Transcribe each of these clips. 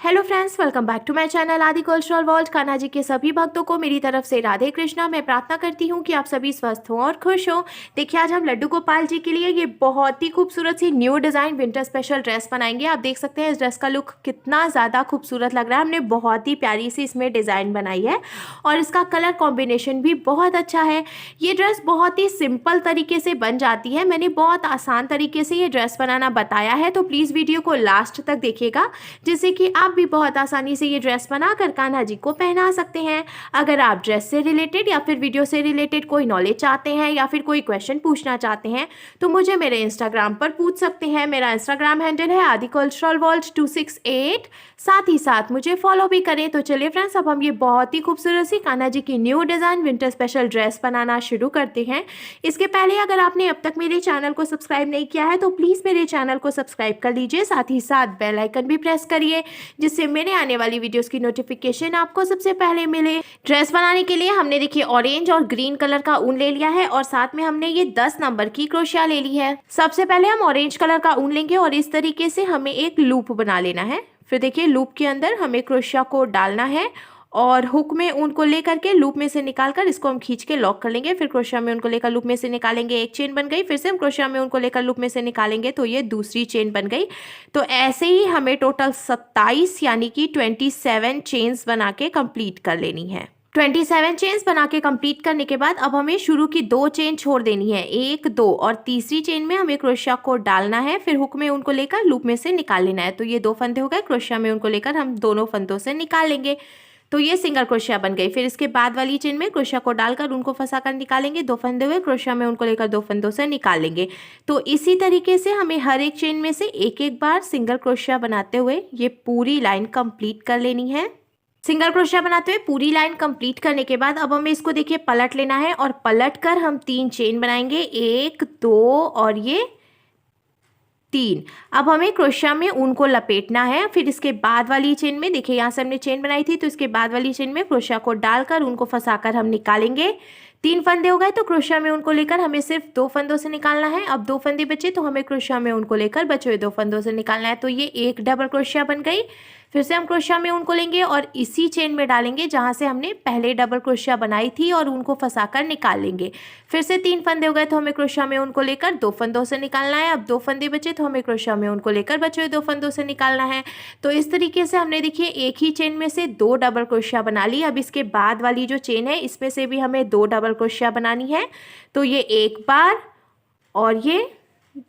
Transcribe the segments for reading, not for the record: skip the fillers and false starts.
Hello friends, welcome back to my channel Aadi cultural world. Kanha ji के सभी भक्तों को मेरी तरफ से राधे कृष्णा। मैं प्रार्थना करती हूँ कि आप सभी स्वस्थ हों और खुश हों। देखिए, आज हम लड्डू गोपाल जी के लिए ये बहुत ही खूबसूरत सी new design winter special dress बनाएंगे। आप देख सकते हैं इस ड्रेस का लुक कितना ज़्यादा खूबसूरत लग रहा है। हमने बहुत ही प्यारी सी इसमें डिज़ाइन बनाई है और इसका कलर कॉम्बिनेशन भी बहुत अच्छा है। ये ड्रेस बहुत ही सिंपल तरीके से बन जाती है। मैंने बहुत आसान तरीके से ये ड्रेस बनाना बताया है, तो प्लीज़ वीडियो को लास्ट तक देखिएगा, जिससे कि आप भी बहुत आसानी से ये ड्रेस बनाकर कान्हा जी को पहना सकते हैं। अगर आप ड्रेस से रिलेटेड या फिर वीडियो से रिलेटेड कोई नॉलेज चाहते हैं या फिर कोई क्वेश्चन पूछना चाहते हैं तो मुझे मेरे इंस्टाग्राम पर पूछ सकते हैं। मेरा इंस्टाग्राम हैंडल है आदि कल्चरल वर्ल्ड 268। साथ ही साथ मुझे फॉलो भी करें। तो चलिए फ्रेंड्स, अब हम ये बहुत ही खूबसूरत सी कान्हा जी की new design winter special dress बनाना शुरू करते हैं। इसके पहले अगर आपने अब तक मेरे चैनल को सब्सक्राइब नहीं किया है तो प्लीज़ मेरे चैनल को सब्सक्राइब कर लीजिए। साथ ही साथ बेल आइकन भी प्रेस करिए, जिससे मेरे आने वाली वीडियोस की नोटिफिकेशन आपको सबसे पहले मिले। ड्रेस बनाने के लिए हमने देखिए ऑरेंज और ग्रीन कलर का ऊन ले लिया है और साथ में हमने ये 10 नंबर की क्रोशिया ले ली है। सबसे पहले हम ऑरेंज कलर का ऊन लेंगे और इस तरीके से हमें एक लूप बना लेना है। फिर देखिए, लूप के अंदर हमें क्रोशिया को डालना है और हुक में ऊन को लेकर के लूप में से निकालकर इसको हम खींच के लॉक कर लेंगे। फिर क्रोशिया में ऊन को लेकर लूप में से निकालेंगे, एक चेन बन गई। फिर से हम क्रोशिया में ऊन को लेकर लूप में से निकालेंगे तो ये दूसरी चेन बन गई। तो ऐसे ही हमें टोटल 27 यानी कि 27 चेन्स बना के कंप्लीट कर लेनी है। 27 चेन्स बना के कंप्लीट करने के बाद अब हमें शुरू की 2 चेन छोड़ देनी है, 1 2, और तीसरी चेन में हमें क्रोशिया को डालना है। फिर हुक में उनको लेकर लूप में से निकाल लेना है। तो ये 2 फंदे हो गए, क्रोशिया में उनको लेकर हम दोनों फंदों से निकाल लेंगे तो ये सिंगल क्रोशिया बन गई। फिर इसके बाद वाली चेन में क्रोशिया को डालकर उनको फंसा कर निकालेंगे, 2 फंदे हुए, क्रोशिया में उनको लेकर 2 फंदों से निकाल लेंगे। तो इसी तरीके से हमें हर एक चेन में से एक एक बार सिंगल क्रोशिया बनाते हुए ये पूरी लाइन कंप्लीट कर लेनी है। सिंगल क्रोशिया बनाते हुए पूरी लाइन कंप्लीट करने के बाद अब हमें इसको देखिए पलट लेना है और पलट कर हम 3 चेन बनाएंगे, 1 2 और ये 3। अब हमें क्रोशिया में ऊन को लपेटना है। फिर इसके बाद वाली चेन में देखिए, यहाँ से हमने चेन बनाई थी तो इसके बाद वाली चेन में क्रोशिया को डालकर ऊन को फंसाकर हम निकालेंगे। 3 फंदे हो गए तो क्रोशिया में ऊन को लेकर हमें सिर्फ 2 फंदों से निकालना है। अब 2 फंदे बचे तो हमें क्रोशिया में ऊन को लेकर बचे हुए 2 फंदों से निकालना है। तो ये एक डबल क्रोशिया बन गई। फिर से हम क्रोशिया में ऊन को लेंगे और इसी चेन में डालेंगे जहाँ से हमने पहले डबल क्रोशिया बनाई थी और ऊन को फंसाकर निकाल लेंगे। फिर से 3 फंदे हो गए तो हमें क्रोशिया में ऊन को लेकर 2 फंदों से निकालना है। अब 2 फंदे बचे तो हमें क्रोशिया में ऊन को लेकर बचे हुए 2 फंदों से निकालना है। तो इस तरीके से हमने देखिए एक ही चेन में से 2 डबल क्रोशिया बना ली। अब इसके बाद वाली जो चेन है इसमें से भी हमें 2 डबल क्रोशिया बनानी है। तो ये एक बार और ये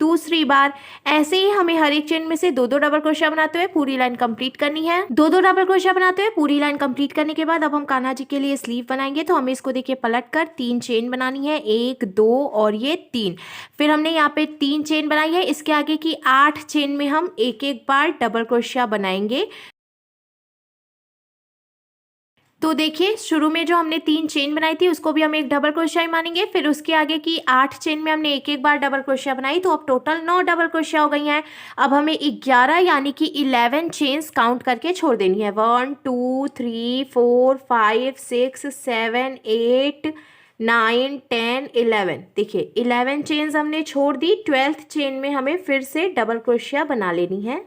दूसरी बार, ऐसे ही हमें हर एक चेन में से 2 2 डबल क्रोशिया बनाते हुए पूरी लाइन कंप्लीट करनी है। 2 2 डबल क्रोशिया बनाते हुए पूरी लाइन कंप्लीट करने के बाद अब हम कान्हा जी के लिए स्लीव बनाएंगे। तो हमें इसको देखिए पलट कर 3 चेन बनानी है, 1 2 और ये 3। फिर हमने यहाँ पे 3 चेन बनाई है। इसके आगे की 8 चेन में हम एक एक बार डबल क्रोशिया बनाएंगे। तो देखिए, शुरू में जो हमने 3 चेन बनाई थी उसको भी हम एक डबल क्रोशिया ही मानेंगे। फिर उसके आगे की 8 चेन में हमने एक एक बार डबल क्रोशिया बनाई, तो अब टोटल 9 डबल क्रोशिया हो गई हैं। अब हमें 11 यानी कि 11 चेन्स काउंट करके छोड़ देनी है। 1 2 3 4 5 6 7 8 9 10 11। देखिए 11 चेन्स हमने छोड़ दी। 12th चेन में हमें फिर से डबल क्रोशिया बना लेनी है।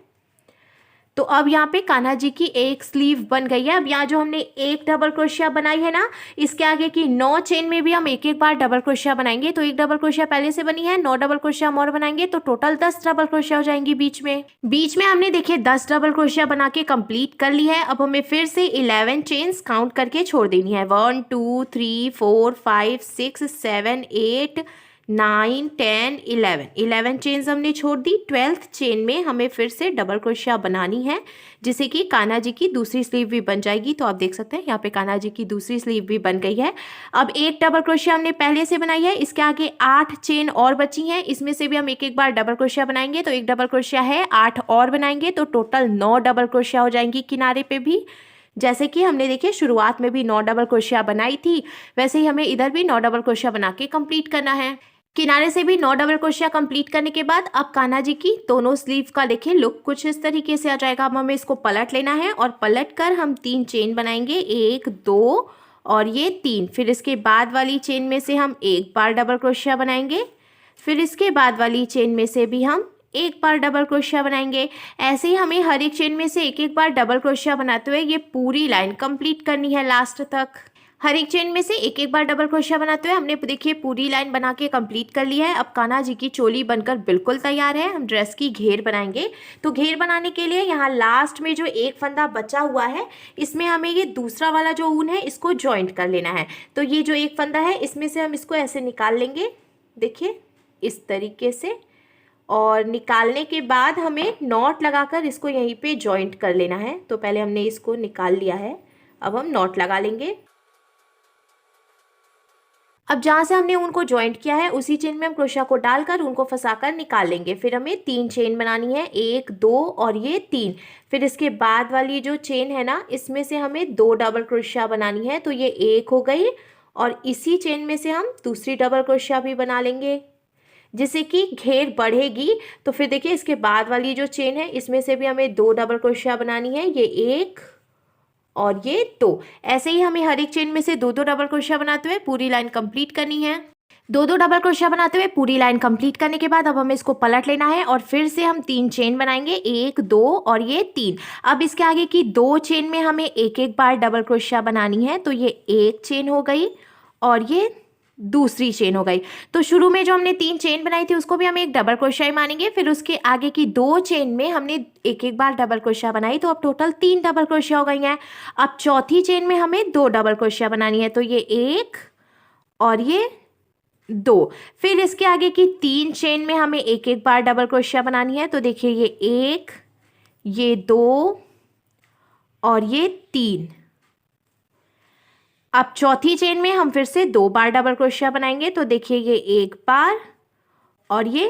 तो अब यहाँ पे कान्हा जी की एक स्लीव बन गई है। अब यहाँ जो हमने एक डबल क्रोशिया बनाई है ना, इसके आगे की 9 चेन में भी हम एक एक बार डबल क्रोशिया बनाएंगे। तो एक डबल क्रोशिया पहले से बनी है, 9 डबल क्रोशिया हम और बनाएंगे तो टोटल 10 डबल क्रोशिया हो जाएंगी। बीच में हमने देखिए 10 डबल क्रोशिया बना के कंप्लीट कर ली है। अब हमें फिर से 11 चेन्स काउंट करके छोड़ देनी है। 1 2 3 4 5 6 7 8 9 10 11 चेन्स हमने छोड़ दी। 12th चेन में हमें फिर से डबल क्रोशिया बनानी है, जिससे कि कान्हा जी की दूसरी स्लीव भी बन जाएगी। तो आप देख सकते हैं यहाँ पे कान्हा जी की दूसरी स्लीव भी बन गई है। अब एक डबल क्रोशिया हमने पहले से बनाई है, इसके आगे 8 चेन और बची हैं, इसमें से भी हम एक एक बार डबल क्रोशिया बनाएंगे। तो एक डबल क्रोशिया है, 8 और बनाएंगे तो टोटल 9 डबल क्रोशिया हो जाएंगी किनारे पे भी। जैसे कि हमने देखिए शुरुआत में भी 9 डबल क्रोशिया बनाई थी, वैसे ही हमें इधर भी 9 डबल क्रोशिया बना के कंप्लीट करना है। किनारे से भी 9 डबल क्रोशिया कंप्लीट करने के बाद अब कान्हा जी की दोनों स्लीव का देखिए लुक कुछ इस तरीके से आ जाएगा। अब हमें इसको पलट लेना है और पलट कर हम 3 चेन बनाएंगे, 1 2 और ये 3। फिर इसके बाद वाली चेन में से हम एक बार डबल क्रोशिया बनाएंगे। फिर इसके बाद वाली चेन में से भी हम एक बार डबल क्रोशिया बनाएंगे। ऐसे ही हमें हर एक चेन में से एक एक बार डबल क्रोशिया बनाते हुए ये पूरी लाइन कंप्लीट करनी है लास्ट तक। हर एक चेन में से एक एक बार डबल क्रोशिया बनाते हुए हमने देखिए पूरी लाइन बना के कंप्लीट कर लिया है। अब कान्हा जी की चोली बनकर बिल्कुल तैयार है। हम ड्रेस की घेर बनाएंगे। तो घेर बनाने के लिए यहाँ लास्ट में जो एक फंदा बचा हुआ है इसमें हमें ये दूसरा वाला जो ऊन है इसको जॉइंट कर लेना है। तो ये जो एक फंदा है इसमें से हम इसको ऐसे निकाल लेंगे, देखिए इस तरीके से, और निकालने के बाद हमें नॉट लगाकर इसको यहीं पे जॉइंट कर लेना है। तो पहले हमने इसको निकाल लिया है, अब हम नॉट लगा लेंगे। अब जहाँ से हमने उनको ज्वाइंट किया है उसी चेन में हम क्रोशिया को डालकर उनको फंसाकर निकाल लेंगे। फिर हमें 3 चेन बनानी है, 1 2 और ये 3। फिर इसके बाद वाली जो चेन है ना इसमें से हमें 2 डबल क्रोशिया बनानी है। तो ये 1 हो गई और इसी चेन में से हम दूसरी डबल क्रोशिया भी बना लेंगे जिससे कि घेर बढ़ेगी। तो फिर देखिए इसके बाद वाली जो चेन है इसमें से भी हमें 2 डबल क्रोशिया बनानी है, ये 1 और ये 2। ऐसे ही हमें हर एक चेन में से 2 डबल क्रोशिया बनाते हुए पूरी लाइन कंप्लीट करनी है। 2 डबल क्रोशिया बनाते हुए पूरी लाइन कंप्लीट करने के बाद अब हमें इसको पलट लेना है और फिर से हम 3 चेन बनाएंगे, 1 2 और ये 3। अब इसके आगे की 2 चेन में हमें एक एक बार डबल क्रोशिया बनानी है। तो ये एक चेन हो गई और ये दूसरी चेन हो गई। तो शुरू में जो हमने 3 चेन बनाई थी उसको भी हम एक डबल क्रोशिया ही मानेंगे। फिर उसके आगे की 2 चेन में हमने एक एक बार डबल क्रोशिया बनाई, तो अब टोटल 3 डबल क्रोशिया हो गई हैं। अब चौथी चेन में हमें 2 डबल क्रोशिया बनानी है। तो ये 1 और ये 2। फिर इसके आगे की 3 चेन में हमें एक एक बार डबल क्रोशिया बनानी है। तो देखिए ये 1, ये 2 और ये 3। अब चौथी चेन में हम फिर से 2 बार डबल क्रोशिया बनाएंगे। तो देखिए ये 1 बार और ये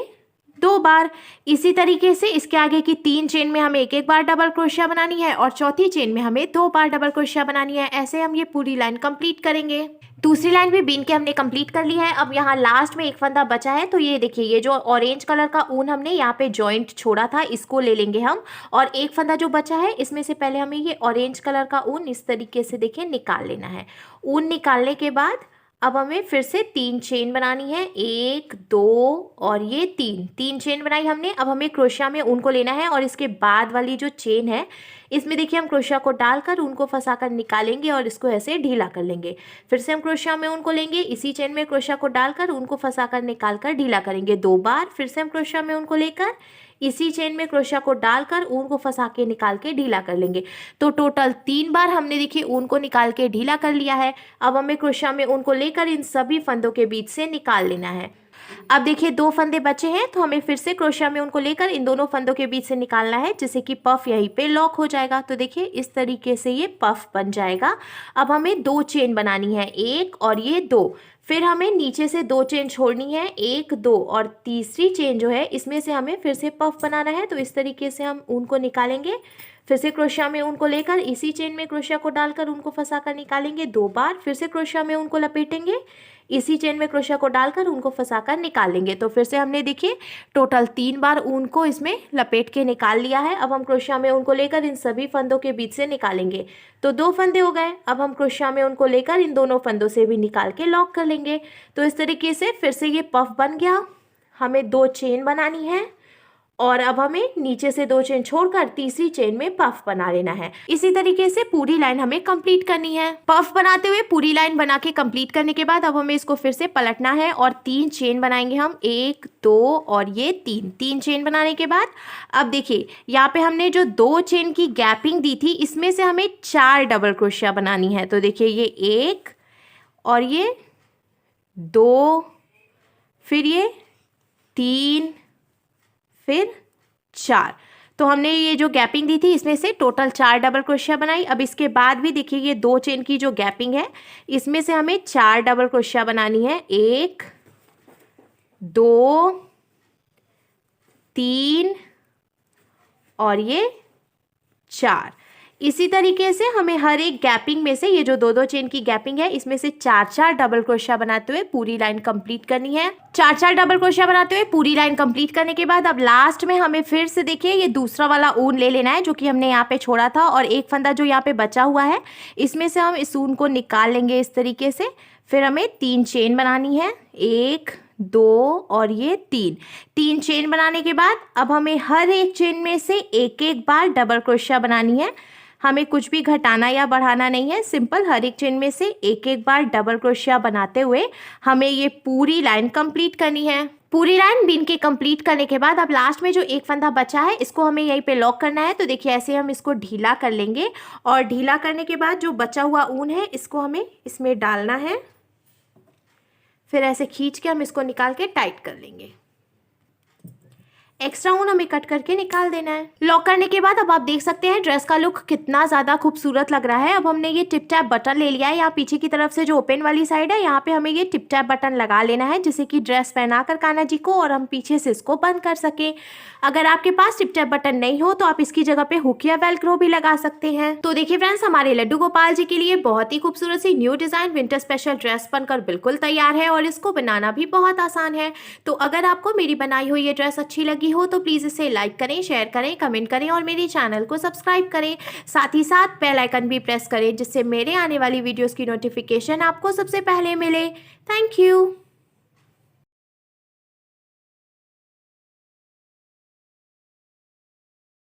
2 बार। इसी तरीके से इसके आगे की 3 चेन में हमें एक एक बार डबल क्रोशिया बनानी है और चौथी चेन में हमें 2 बार डबल क्रोशिया बनानी है। ऐसे हम ये पूरी लाइन कंप्लीट करेंगे। दूसरी लाइन भी बीन के हमने कंप्लीट कर ली है। अब यहाँ लास्ट में एक फंदा बचा है। तो ये देखिए ये जो ऑरेंज कलर का ऊन हमने यहाँ पे जॉइंट छोड़ा था इसको ले लेंगे हम, और एक फंदा जो बचा है इसमें से पहले हमें ये ऑरेंज कलर का ऊन इस तरीके से देखिए निकाल लेना है। ऊन निकालने के बाद अब हमें फिर से 3 चेन बनानी है, 1 2 और ये 3 चेन बनाई हमने। अब हमें क्रोशिया में ऊन को लेना है और इसके बाद वाली जो चेन है इसमें देखिए हम क्रोशिया को डालकर ऊन को फंसाकर निकालेंगे और इसको ऐसे ढीला कर लेंगे। फिर से हम क्रोशिया में ऊन को लेंगे, इसी चेन में क्रोशिया को डालकर ऊन को फंसाकर निकाल कर ढीला करेंगे 2 बार। फिर से हम क्रोशिया में ऊन को लेकर इसी चेन में क्रोशिया को डालकर ऊन को फंसा के निकाल के ढीला कर लेंगे। तो टोटल 3 बार हमने देखिए ऊन को निकाल के ढीला कर लिया है। अब हमें क्रोशिया में ऊन को लेकर इन सभी फंदों के बीच से निकाल लेना है। अब देखिए 2 फंदे बचे हैं, तो हमें फिर से क्रोशिया में उनको लेकर इन दोनों फंदों के बीच से निकालना है जिससे कि पफ यहीं पे लॉक हो जाएगा। तो देखिए इस तरीके से ये पफ बन जाएगा। अब हमें 2 चेन बनानी है, 1 और ये 2। फिर हमें नीचे से 2 चेन छोड़नी है, 1 2 और तीसरी चेन जो है इसमें से हमें फिर से पफ बनाना है। तो इस तरीके से हम ऊन को निकालेंगे। फिर से क्रोशिया में ऊन को लेकर इसी चेन में क्रोशिया को डालकर ऊन को फंसाकर निकालेंगे 2 बार। फिर से क्रोशिया में ऊन को लपेटेंगे, इसी चेन में क्रोशिया को डालकर ऊन को फंसाकर निकालेंगे। तो फिर से हमने देखिए टोटल 3 बार ऊन को इसमें लपेट के निकाल लिया है। अब हम क्रोशिया में ऊन को लेकर इन सभी फंदों के बीच से निकालेंगे। तो 2 फंदे हो गए। अब हम क्रोशिया में ऊन को लेकर इन दोनों फंदों से भी निकाल के लॉक कर लेंगे। तो इस तरीके से फिर से ये पफ बन गया। हमें 2 चेन बनानी है और अब हमें नीचे से 2 चेन छोड़कर तीसरी चेन में पफ बना लेना है। इसी तरीके से पूरी लाइन हमें कंप्लीट करनी है। पफ बनाते हुए पूरी लाइन बना के कंप्लीट करने के बाद अब हमें इसको फिर से पलटना है और 3 चेन बनाएंगे हम, 1 2 और ये 3 चेन बनाने के बाद अब देखिए यहाँ पे हमने जो 2 चेन की गैपिंग दी थी इसमें से हमें 4 डबल क्रोशिया बनानी है। तो देखिए ये 1 और ये 2, फिर ये 3, फिर 4। तो हमने ये जो गैपिंग दी थी इसमें से टोटल 4 डबल क्रोशिया बनाई। अब इसके बाद भी देखिए ये 2 चेन की जो गैपिंग है इसमें से हमें 4 डबल क्रोशिया बनानी है, 1 2 3 और ये 4। इसी तरीके से हमें हर एक गैपिंग में से ये जो 2 चेन की गैपिंग है इसमें से 4 डबल क्रोशिया बनाते हुए पूरी लाइन कंप्लीट करनी है। 4 डबल क्रोशिया बनाते हुए पूरी लाइन कंप्लीट करने के बाद अब लास्ट में हमें फिर से देखिए ये दूसरा वाला ऊन ले लेना है जो कि हमने यहाँ पे छोड़ा था, और एक फंदा जो यहाँ पे बचा हुआ है इसमें से हम इस ऊन को निकाल लेंगे इस तरीके से। फिर हमें 3 चेन बनानी है, 1 2 और ये 3 चेन बनाने के बाद अब हमें हर एक चेन में से एक एक बार डबल क्रोशिया बनानी है। हमें कुछ भी घटाना या बढ़ाना नहीं है, सिंपल हर एक चेन में से एक एक बार डबल क्रोशिया बनाते हुए हमें ये पूरी लाइन कंप्लीट करनी है। पूरी लाइन बीन के कंप्लीट करने के बाद अब लास्ट में जो एक फंदा बचा है इसको हमें यहीं पे लॉक करना है। तो देखिए ऐसे हम इसको ढीला कर लेंगे और ढीला करने के बाद जो बचा हुआ ऊन है इसको हमें इसमें डालना है। फिर ऐसे खींच के हम इसको निकाल के टाइट कर लेंगे। एक्स्ट्रा ऊन हमें कट करके निकाल देना है। लॉक करने के बाद अब आप देख सकते हैं ड्रेस का लुक कितना ज़्यादा खूबसूरत लग रहा है। अब हमने ये टिप टैप बटन ले लिया है। यहाँ पीछे की तरफ से जो ओपन वाली साइड है यहाँ पे हमें ये टिप टैप बटन लगा लेना है, जिससे कि ड्रेस पहना कर कान्हा जी को और हम पीछे से इसको बंद कर सकें। अगर आपके पास टिप टैप बटन नहीं हो तो आप इसकी जगह पे हुक या वेलक्रो भी लगा सकते हैं। तो देखिए फ्रेंड्स, हमारे लड्डू गोपाल जी के लिए बहुत ही खूबसूरत सी new design winter special dress बनकर बिल्कुल तैयार है और इसको बनाना भी बहुत आसान है। तो अगर आपको मेरी बनाई हुई ये ड्रेस अच्छी लगी हो तो प्लीज़ इसे लाइक करें, शेयर करें, कमेंट करें और मेरे चैनल को सब्सक्राइब करें। साथ ही साथ बेल आइकन भी प्रेस करें, जिससे मेरे आने वाली वीडियोस की नोटिफिकेशन आपको सबसे पहले मिले। Thank you.